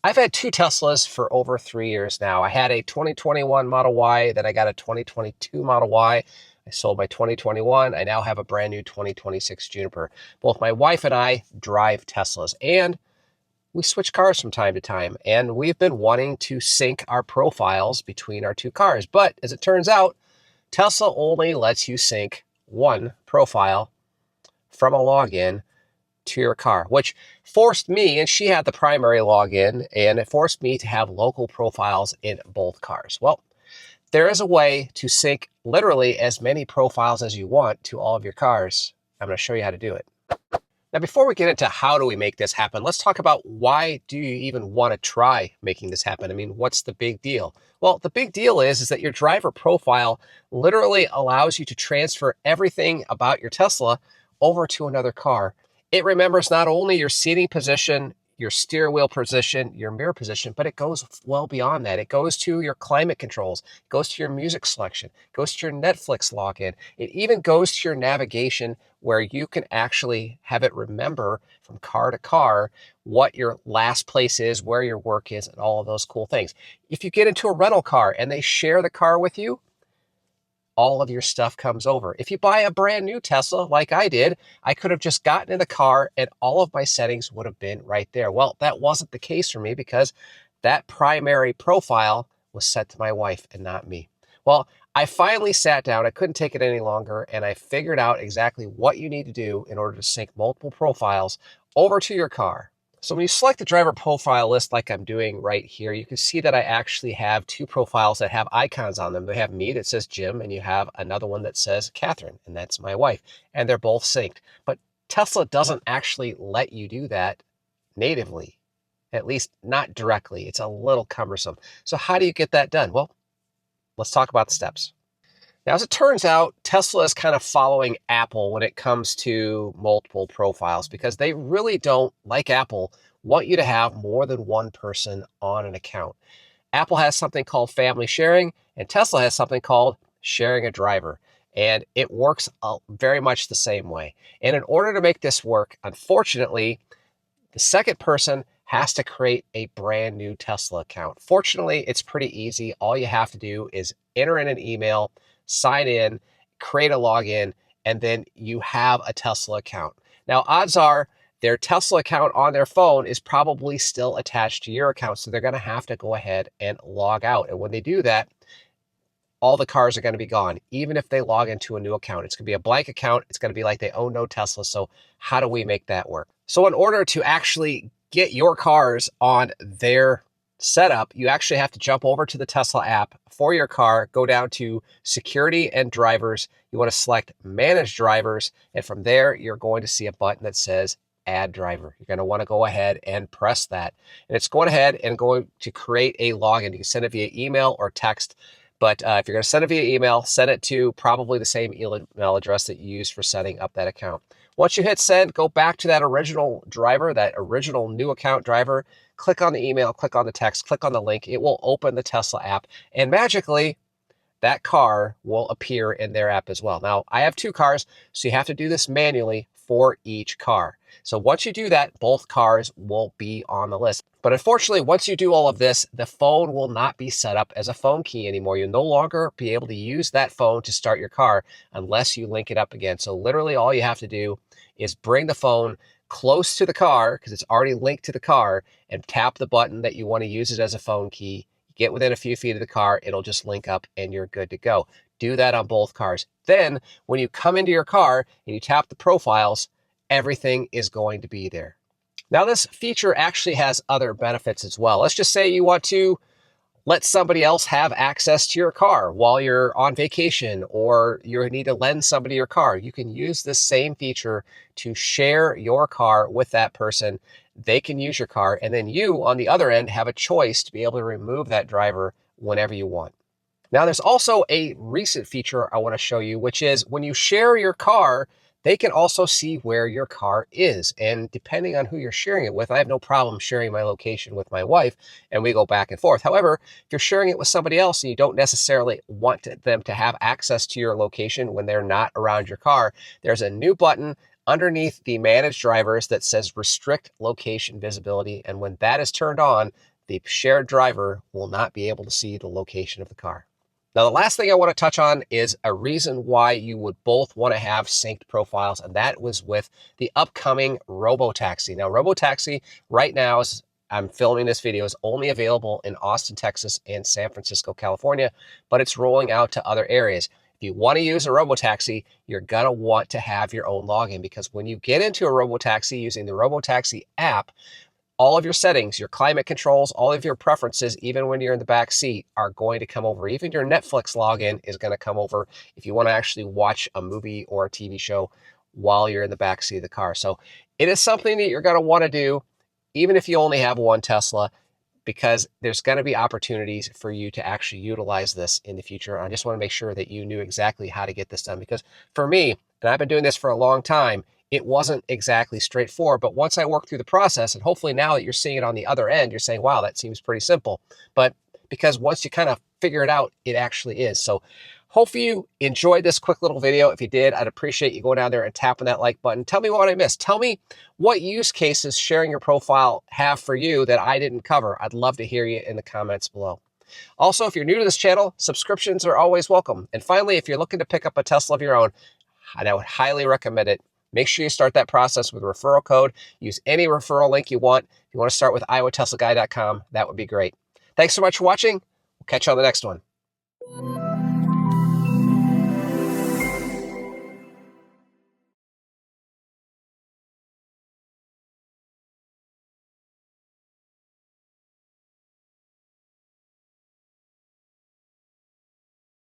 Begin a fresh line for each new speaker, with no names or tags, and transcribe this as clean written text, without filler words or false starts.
I've had two Teslas for over 3 years now. I had a 2021 Model Y, then I got a 2022 Model Y. I sold my 2021. I now have a brand new 2026 Juniper. Both my wife and I drive Teslas, and we switch cars from time to time. And we've been wanting to sync our profiles between our two cars. But as it turns out, Tesla only lets you sync one profile from a login to your car, which forced me, and she had the primary login, and it forced me to have local profiles in both cars. Well, there is a way to sync literally as many profiles as you want to all of your cars. I'm going to show you how to do it. Now, before we get into how do we make this happen, let's talk about why do you even want to try making this happen? I mean, what's the big deal? Well, the big deal is that your driver profile literally allows you to transfer everything about your Tesla over to another car. It remembers not only your seating position, your steering wheel position, your mirror position, but it goes well beyond that. It goes to your climate controls, it goes to your music selection, it goes to your Netflix login. It even goes to your navigation, where you can actually have it remember from car to car what your last place is, where your work is, and all of those cool things. If you get into a rental car and they share the car with you, all of your stuff comes over. If you buy a brand new Tesla like I did, I could have just gotten in the car and all of my settings would have been right there. Well, that wasn't the case for me because that primary profile was set to my wife and not me. Well, I finally sat down, I couldn't take it any longer, and I figured out exactly what you need to do in order to sync multiple profiles over to your car. So when you select the driver profile list like I'm doing right here, you can see that I actually have two profiles that have icons on them. They have me that says Jim, and you have another one that says Catherine, and that's my wife. And they're both synced. But Tesla doesn't actually let you do that natively, at least not directly. It's a little cumbersome. So how do you get that done? Well, let's talk about the steps. Now, as it turns out, Tesla is kind of following Apple when it comes to multiple profiles because they really don't, like Apple, want you to have more than one person on an account. Apple has something called family sharing, and Tesla has something called sharing a driver. And it works very much the same way. And in order to make this work, unfortunately, the second person has to create a brand new Tesla account. Fortunately, it's pretty easy. All you have to do is enter in an email, sign in, create a login, and then you have a Tesla account. Now, odds are their Tesla account on their phone is probably still attached to your account, so they're going to have to go ahead and log out. And when they do that, all the cars are going to be gone, even if they log into a new account. It's going to be a blank account. It's going to be like they own no Tesla. So how do we make that work? So in order to actually get your cars on their setup, you actually have to jump over to the Tesla app for your car, go down to security and drivers. You want to select manage drivers. And from there, you're going to see a button that says add driver. You're going to want to go ahead and press that. And it's going ahead and going to create a login. You can send it via email or text. But if you're going to send it via email, send it to probably the same email address that you used for setting up that account. Once you hit send, go back to that original driver, that original new account driver, click on the email, click on the text, click on the link. It will open the Tesla app, and magically, that car will appear in their app as well. Now, I have two cars, so you have to do this manually for each car. So once you do that, both cars will be on the list. But unfortunately, once you do all of this, the phone will not be set up as a phone key anymore. You'll no longer be able to use that phone to start your car unless you link it up again. So literally all you have to do is bring the phone close to the car because it's already linked to the car and tap the button that you want to use it as a phone key. Get within a few feet of the car, it'll just link up and you're good to go. Do that on both cars. Then when you come into your car and you tap the profiles, everything is going to be there. Now, this feature actually has other benefits as well. Let's just say you want to let somebody else have access to your car while you're on vacation, or you need to lend somebody your car. You can use this same feature to share your car with that person. They can use your car, and then you, on the other end, have a choice to be able to remove that driver whenever you want. Now, there's also a recent feature I want to show you, which is when you share your car, they can also see where your car is. And depending on who you're sharing it with, I have no problem sharing my location with my wife and we go back and forth. However, if you're sharing it with somebody else and you don't necessarily want them to have access to your location when they're not around your car, there's a new button underneath the managed drivers that says restrict location visibility. And when that is turned on, the shared driver will not be able to see the location of the car. Now, the last thing I want to touch on is a reason why you would both want to have synced profiles, and that was with the upcoming Robotaxi. Now, Robotaxi right now, as I'm filming this video, is only available in Austin, Texas and San Francisco, California, but it's rolling out to other areas. If you want to use a Robotaxi, you're going to want to have your own login, because when you get into a Robotaxi using the Robotaxi app, all of your settings, your climate controls, all of your preferences, even when you're in the back seat, are going to come over. Even your Netflix login is going to come over if you want to actually watch a movie or a TV show while you're in the back seat of the car. So it is something that you're going to want to do, even if you only have one Tesla, because there's going to be opportunities for you to actually utilize this in the future. I just want to make sure that you knew exactly how to get this done, because for me, and I've been doing this for a long time, it wasn't exactly straightforward. But once I worked through the process, and hopefully now that you're seeing it on the other end, you're saying, wow, that seems pretty simple. But because once you kind of figure it out, it actually is. So hopefully you enjoyed this quick little video. If you did, I'd appreciate you going down there and tapping that like button. Tell me what I missed. Tell me what use cases sharing your profile have for you that I didn't cover. I'd love to hear you in the comments below. Also, if you're new to this channel, subscriptions are always welcome. And finally, if you're looking to pick up a Tesla of your own, and I would highly recommend it, make sure you start that process with a referral code. Use any referral link you want. If you want to start with iowateslaguy.com, that would be great. Thanks so much for watching. We'll catch you on the next one.